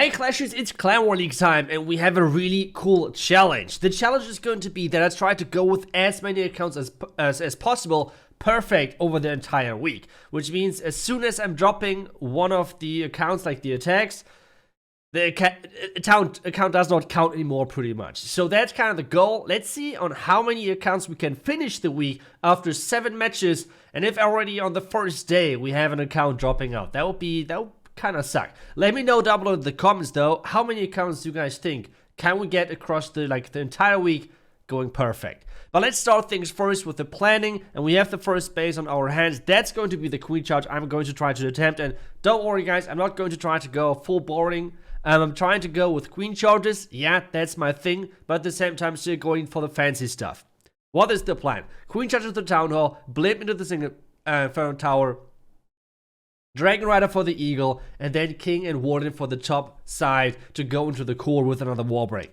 Hey Clashers, it's Clan War League time and we have a really cool challenge. The challenge is going to be that I try to go with as many accounts as possible perfect over the entire week. Which means as soon as I'm dropping one of the accounts like the attacks, the account does not count anymore pretty much. So that's kind of the goal. Let's see on how many accounts we can finish the week after 7 matches. And if already on the first day we have an account dropping out, that would kind of suck. Let me know down below in the comments though, how many accounts do you guys think can we get across the entire week going perfect. But let's start things first with the planning, and we have the first base on our hands. That's going to be the queen charge I'm going to try to attempt, and don't worry guys, I'm not going to try to go full boring. I'm trying to go with queen charges. Yeah, that's my thing, but at the same time still going for the fancy stuff. What is the plan? Queen charges the town hall, blimp into the single Inferno tower, Dragon Rider for the Eagle, and then King and Warden for the top side to go into the core with another wall break.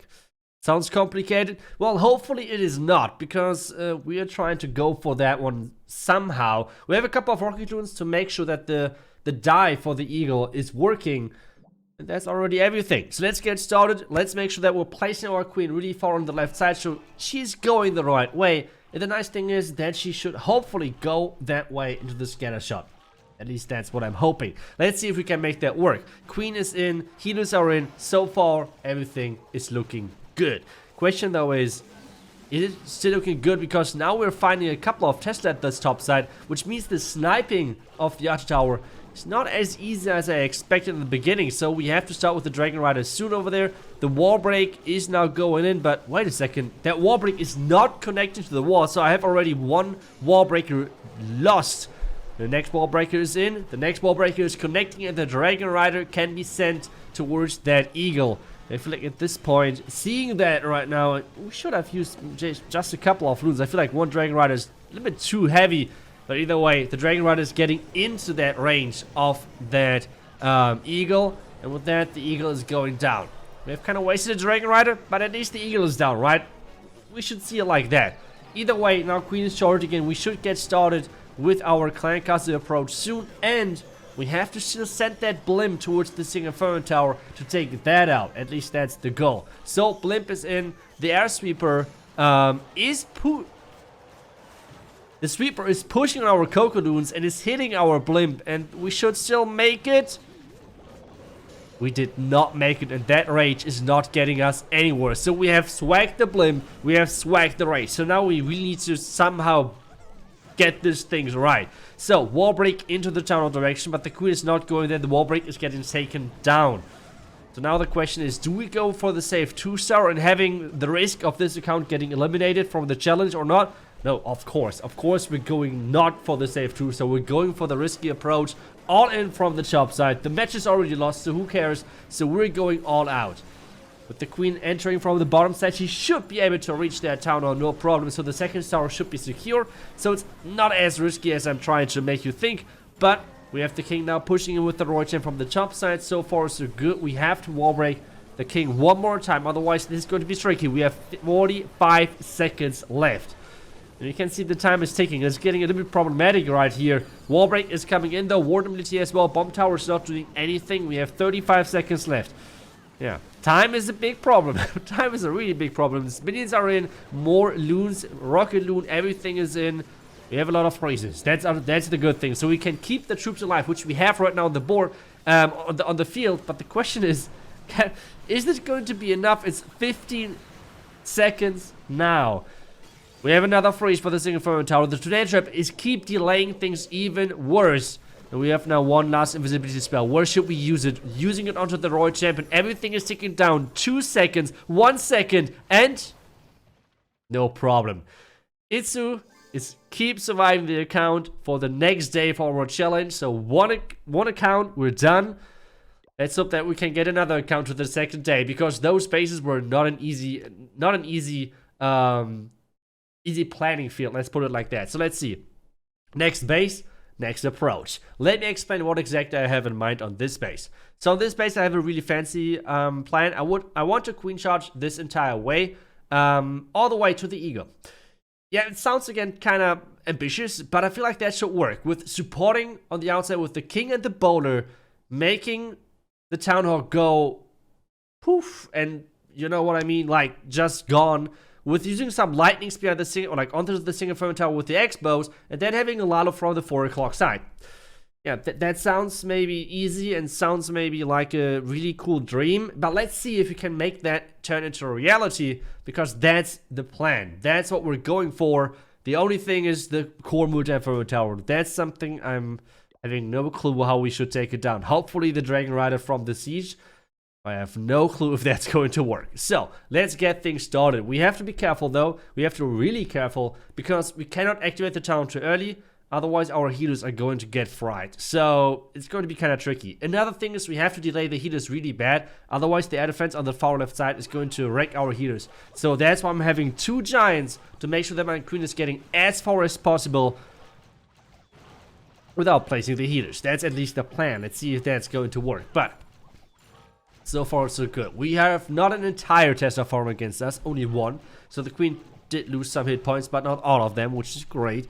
Sounds complicated? Well, hopefully it is not, because we are trying to go for that one somehow. We have a couple of rocket loons to make sure that the die for the Eagle is working, and that's already everything. So let's get started. Let's make sure that we're placing our queen really far on the left side so she's going the right way. And the nice thing is that she should hopefully go that way into the scatter shot. At least that's what I'm hoping. Let's see if we can make that work. Queen is in, healers are in. So far, everything is looking good. Question though is it still looking good? Because now we're finding a couple of Tesla at this top side, which means the sniping of the Archer Tower is not as easy as I expected in the beginning. So we have to start with the Dragon Rider soon over there. The wall break is now going in, but wait a second. That wall break is not connected to the wall, so I have already one wall breaker lost. The next wall breaker is in, the next wall breaker is connecting, and the Dragon Rider can be sent towards that Eagle. I feel like at this point, seeing that right now, we should have used just a couple of loons. I feel like one Dragon Rider is a little bit too heavy, but either way, the Dragon Rider is getting into that range of that Eagle, and with that, the Eagle is going down. We have kind of wasted a Dragon Rider, but at least the Eagle is down, right? We should see it like that. Either way, now Queen is charged again. We should get started with our clan castle approach soon, and we have to still send that blimp towards the single Inferno tower to take that out. At least that's the goal. So blimp is in. The air sweeper the sweeper is pushing our Cocodoons and is hitting our blimp, and we should still make it. We did not make it, and that rage is not getting us anywhere. So we have swagged the blimp, we have swagged the rage. So now we really need to somehow get these things right. So wall break into the tunnel direction, but the queen is not going there. The wall break is getting taken down. So now the question is, do we go for the safe 2-star and having the risk of this account getting eliminated from the challenge or not? No, of course we're going not for the safe 2-star. We're going for the risky approach, all in from the top side. The match is already lost, so who cares? So we're going all out. With the queen entering from the bottom side, she should be able to reach that town hall, no problem. So the second tower should be secure. So it's not as risky as I'm trying to make you think. But we have the king now pushing in with the Roy Chain from the top side. So far so good. We have to wall break the king one more time. Otherwise this is going to be tricky. We have 45 seconds left. And you can see the time is ticking. It's getting a little bit problematic right here. Wall break is coming in though. Warden ability as well. Bomb tower is not doing anything. We have 35 seconds left. Yeah, time is a big problem. Time is a really big problem. The minions are in, more loons, rocket loon, everything is in. We have a lot of freezes. That's the good thing. So we can keep the troops alive, which we have right now on the board, on the field. But the question is this going to be enough? It's 15 seconds now. We have another freeze for the single Inferno tower. The tornado trap is keep delaying things even worse. And we have now one last invisibility spell. Where should we use it? Using it onto the Royal Champion. Everything is ticking down. 2 seconds, 1 second, and no problem. Itsu is keep surviving the account for the next day for our challenge. So one account, we're done. Let's hope that we can get another account to the second day, because those bases were not an easy planning field. Let's put it like that. So let's see. Next base. Next approach. Let me explain what exactly I have in mind on this base. So on this base I have a really fancy plan. I want to queen charge this entire way, all the way to the Eagle. Yeah, it sounds again kind of ambitious, but I feel like that should work with supporting on the outside with the king and the bowler, making the town hall go poof, and you know what I mean, like just gone. With using some lightning speed at the single, or like onto the single frame tower with the X-bows, and then having a Lalo from the 4 o'clock side. Yeah, that sounds maybe easy and sounds maybe like a really cool dream, but let's see if we can make that turn into a reality, because that's the plan. That's what we're going for. The only thing is the core multi-frame tower. That's something I'm having no clue how we should take it down. Hopefully the Dragon Rider from the siege. I have no clue if that's going to work. So, let's get things started. We have to be careful though. We have to be really careful, because we cannot activate the town too early. Otherwise, our healers are going to get fried. So, it's going to be kind of tricky. Another thing is we have to delay the healers really bad. Otherwise, the air defense on the far left side is going to wreck our healers. So, that's why I'm having 2 giants to make sure that my queen is getting as far as possible without placing the healers. That's at least the plan. Let's see if that's going to work. But so far, so good. We have not an entire Tesla farm against us, only 1. So the queen did lose some hit points, but not all of them, which is great.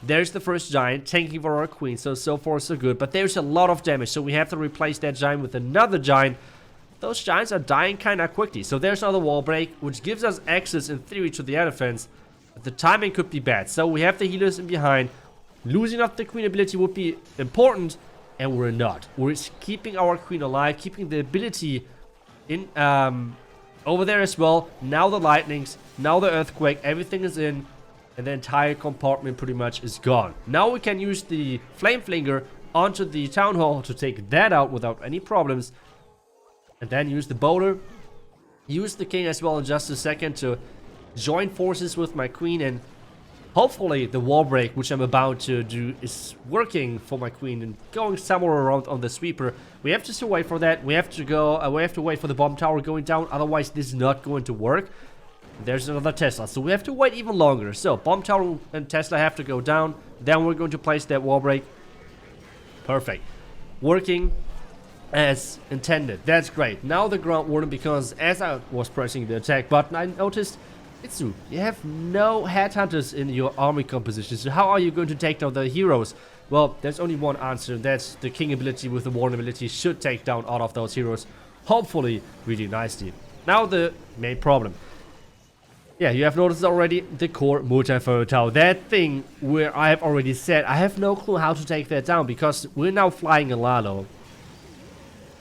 There's the first giant, tanking for our queen, so far so good. But there's a lot of damage, so we have to replace that giant with another giant. Those giants are dying kind of quickly. So there's another wall break, which gives us access in theory to the air defense. But the timing could be bad. So we have the healers in behind. Losing off the queen ability would be important, and we're not. We're keeping our queen alive, keeping the ability in over there as well. Now the lightnings, now the earthquake, everything is in. And the entire compartment pretty much is gone. Now we can use the flame flinger onto the town hall to take that out without any problems. And then use the boulder. Use the king as well in just a second to join forces with my queen. And hopefully the wall break, which I'm about to do, is working for my queen and going somewhere around on the sweeper. We have to still wait for that. We have to wait for the bomb tower going down. Otherwise this is not going to work. There's another Tesla, so we have to wait even longer. So, bomb tower and Tesla have to go down. Then we're going to place that wall break. Perfect. Working as intended. That's great. Now the ground warden, because as I was pressing the attack button, I noticed, Itsu, you have no headhunters in your army composition. So how are you going to take down the heroes? Well, there's only one answer. That's the king ability with the warden ability should take down all of those heroes. Hopefully, really nicely. Now the main problem. Yeah, you have noticed already the core multi-frame tower. That thing where I have already said I have no clue how to take that down, because we're now flying a Lalo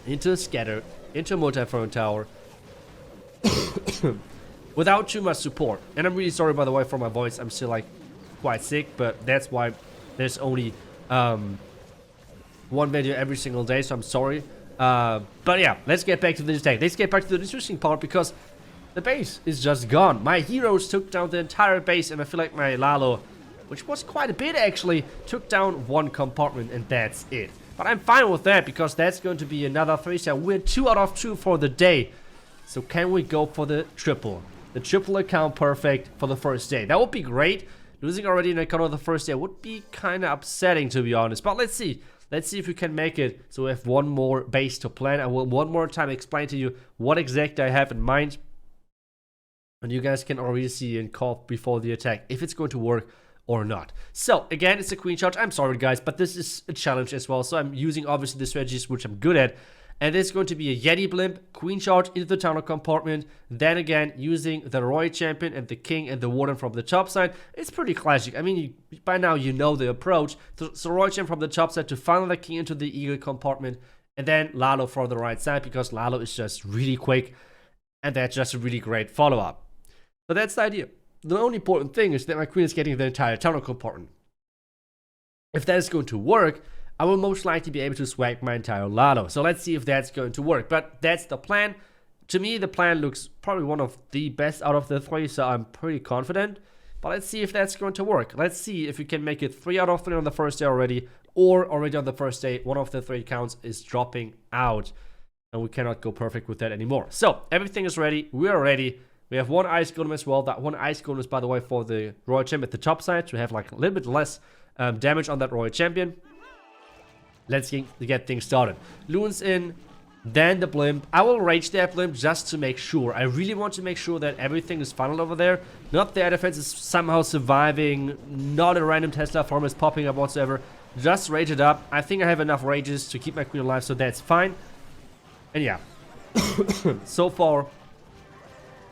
into a scatter, into a multi-frame tower without too much support. And I'm really sorry, by the way, for my voice. I'm still like quite sick, but that's why there's only one video every single day, so I'm sorry. But yeah, let's get back to the attack. Let's get back to the interesting part, because the base is just gone. My heroes took down the entire base, and I feel like my Lalo, which was quite a bit actually, took down 1 compartment, and that's it. But I'm fine with that, because that's going to be another 3-star. We're 2 out of 2 for the day. So can we go for the triple? The triple account perfect for the first day. That would be great. Losing already an account on the first day would be kind of upsetting, to be honest. But let's see. Let's see if we can make it. So we have 1 more base to plan. I will one more time explain to you what exactly I have in mind. And you guys can already see and call before the attack if it's going to work or not. So, again, it's a queen charge. I'm sorry, guys, but this is a challenge as well. So I'm using, obviously, the strategies which I'm good at. And it's going to be a Yeti blimp, queen charge into the tunnel compartment. Then, again, using the Royal Champion and the King and the Warden from the top side. It's pretty classic. I mean, by now you know the approach. So Royal Champion from the top side to funnel the King into the Eagle compartment. And then Lalo from the right side, because Lalo is just really quick. And that's just a really great follow-up. So that's the idea. The only important thing is that my queen is getting the entire tunnel compartment. If that is going to work, I will most likely be able to swag my entire Lalo. So let's see if that's going to work. But that's the plan. To me, the plan looks probably one of the best out of the 3, so I'm pretty confident. But let's see if that's going to work. Let's see if we can make it 3 out of 3 on the first day already, or already on the first day, one of the 3 counts is dropping out. And we cannot go perfect with that anymore. So, everything is ready. We are ready. We have 1 ice golem as well. That 1 ice golem is, by the way, for the Royal Champion at the top side, to have like a little bit less damage on that Royal Champion. Let's get things started. Loons in, then the blimp. I will rage that blimp just to make sure. I really want to make sure that everything is funneled over there. Not the air defense is somehow surviving. Not a random Tesla farm is popping up whatsoever. Just rage it up. I think I have enough rages to keep my queen alive, so that's fine. And yeah, So far,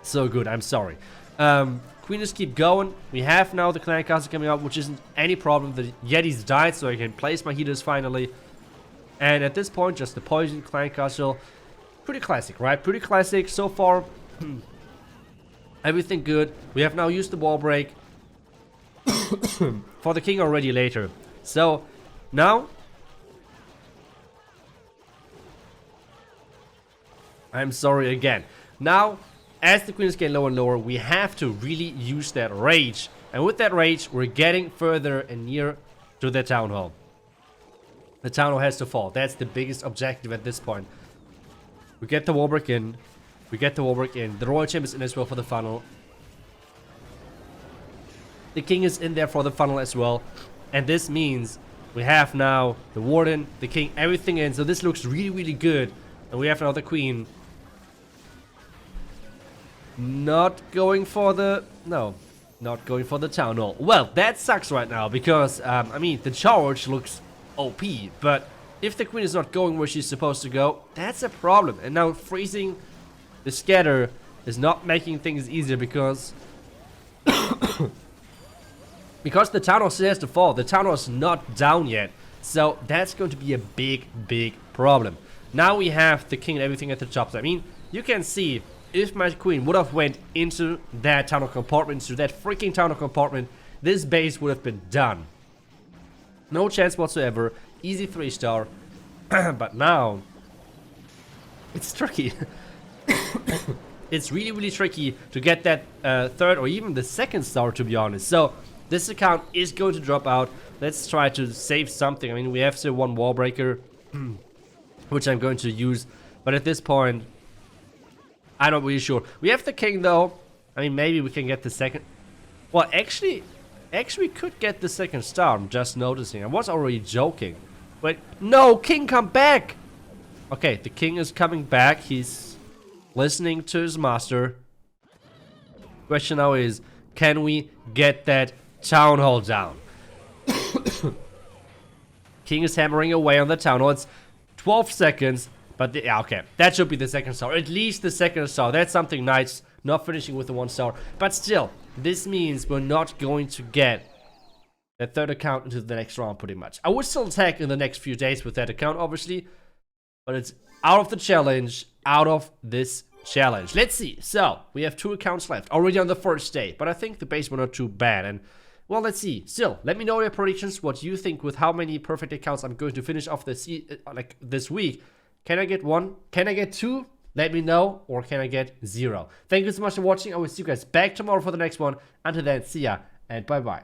so good. I'm sorry. Queen just keep going. We have now the clan castle coming up, which isn't any problem. The Yetis died, so I can place my heaters finally. And at this point, just the poison clan castle. Pretty classic, right? Pretty classic so far. Everything good. We have now used the wall break for the king already later. So now I'm sorry again. Now, as the queen is getting lower and lower, we have to really use that rage. And with that rage, we're getting further and near to the town hall. The town hall has to fall. That's the biggest objective at this point. We get the wall break in. We get the wall break in. The royal chamber is in as well for the funnel. The king is in there for the funnel as well. And this means we have now the warden, the king, everything in. So this looks really, really good. And we have now the queen. Not going for the... No. Not going for the town hall. Well, that sucks right now. Because, I mean, the charge looks OP. But if the queen is not going where she's supposed to go, that's a problem. And now freezing the scatter is not making things easier because... because the town hall still has to fall. The town hall is not down yet. So that's going to be a big, big problem. Now we have the king and everything at the top. So, I mean, you can see if my queen would have went into that town hall compartment, into that freaking town hall compartment, this base would have been done. No chance whatsoever. Easy 3-star. But now, it's tricky. It's really, really tricky to get that third or even the second star, to be honest. So, this account is going to drop out. Let's try to save something. I mean, we have still one wall breaker, which I'm going to use. But at this point, I'm not really sure. We have the king, though. I mean, maybe we can get the second. Well, actually, we could get the second star. I'm just noticing. I was already joking. Wait, no, king, come back! Okay, the king is coming back. He's listening to his master. Question now is, can we get that town hall down? King is hammering away on the town hall. It's 12 seconds. But, yeah, okay. That should be the second star. At least the second star. That's something nice. Not finishing with the 1 star. But still, this means we're not going to get that third account into the next round, pretty much. I would still attack in the next few days with that account, obviously. But it's out of the challenge. Out of this challenge. Let's see. So, we have 2 accounts left. Already on the first day. But I think the base were not too bad. And, well, let's see. Still, let me know your predictions. What you think with how many perfect accounts I'm going to finish off this week. Can I get 1? Can I get 2? Let me know. Or can I get 0? Thank you so much for watching. I will see you guys back tomorrow for the next one. Until then, see ya and bye-bye.